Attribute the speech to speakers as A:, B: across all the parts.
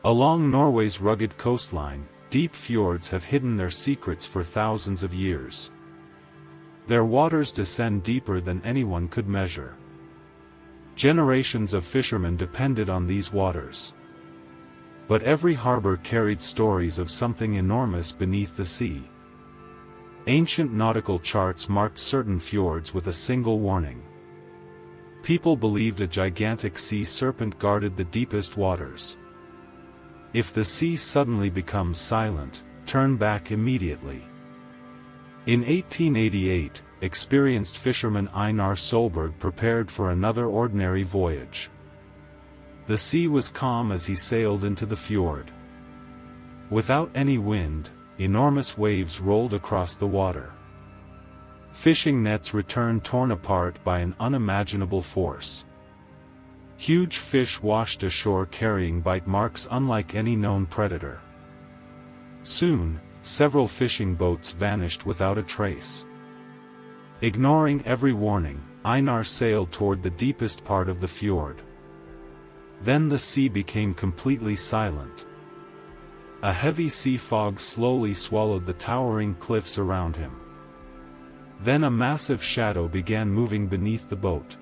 A: Along Norway's rugged coastline, deep fjords have hidden their secrets for thousands of years. Their waters descend deeper than anyone could measure. Generations of fishermen depended on these waters. But every harbor carried stories of something enormous beneath the sea. Ancient nautical charts marked certain fjords with a single warning. People believed a gigantic sea serpent guarded the deepest waters. If the sea suddenly becomes silent, turn back immediately. In 1888, experienced fisherman Einar Solberg prepared for another ordinary voyage. The sea was calm as he sailed into the fjord. Without any wind, enormous waves rolled across the water. Fishing nets returned torn apart by an unimaginable force. Huge fish washed ashore carrying bite marks unlike any known predator. Soon, several fishing boats vanished without a trace. Ignoring every warning, Einar sailed toward the deepest part of the fjord. Then the sea became completely silent. A heavy sea fog slowly swallowed the towering cliffs around him. Then a massive shadow began moving beneath the boat.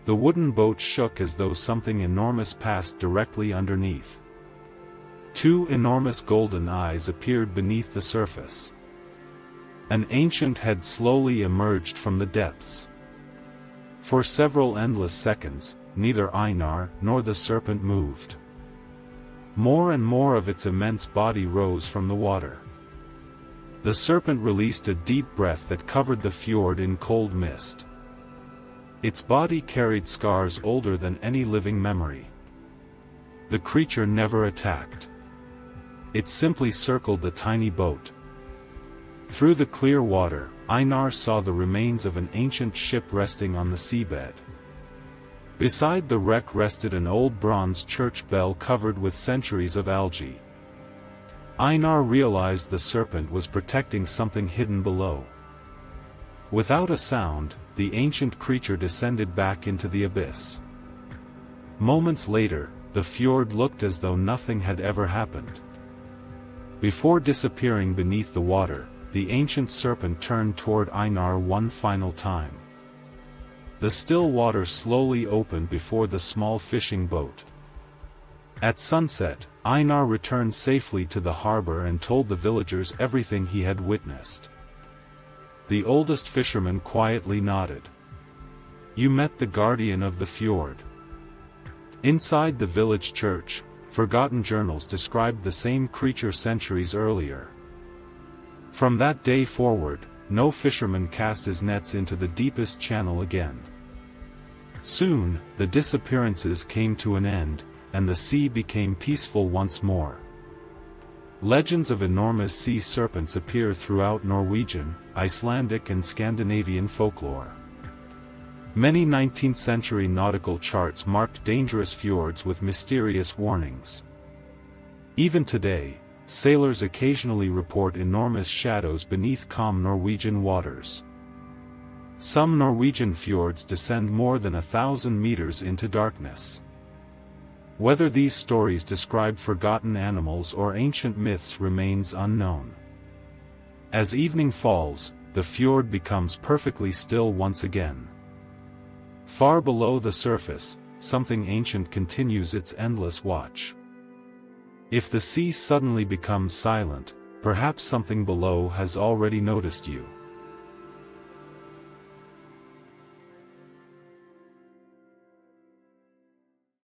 A: The wooden boat shook as though something enormous passed directly underneath. Two enormous golden eyes appeared beneath the surface. An ancient head slowly emerged from the depths. For several endless seconds, neither Einar nor the serpent moved. More and more of its immense body rose from the water. The serpent released a deep breath that covered the fjord in cold mist. Its body carried scars older than any living memory. The creature never attacked. It simply circled the tiny boat. Through the clear water, Einar saw the remains of an ancient ship resting on the seabed. Beside the wreck rested an old bronze church bell covered with centuries of algae. Einar realized the serpent was protecting something hidden below. Without a sound, the ancient creature descended back into the abyss. Moments later, the fjord looked as though nothing had ever happened. Before disappearing beneath the water, the ancient serpent turned toward Einar one final time. The still water slowly opened before the small fishing boat. At sunset, Einar returned safely to the harbor and told the villagers everything he had witnessed. The oldest fisherman quietly nodded. "You met the guardian of the fjord." Inside the village church, forgotten journals described the same creature centuries earlier. From that day forward, no fisherman cast his nets into the deepest channel again. Soon, the disappearances came to an end, and the sea became peaceful once more. Legends of enormous sea serpents appear throughout Norwegian, Icelandic and Scandinavian folklore. Many 19th-century nautical charts marked dangerous fjords with mysterious warnings. Even today, sailors occasionally report enormous shadows beneath calm Norwegian waters. Some Norwegian fjords descend more than 1,000 meters into darkness. Whether these stories describe forgotten animals or ancient myths remains unknown. As evening falls, the fjord becomes perfectly still once again. Far below the surface, something ancient continues its endless watch. If the sea suddenly becomes silent, perhaps something below has already noticed you.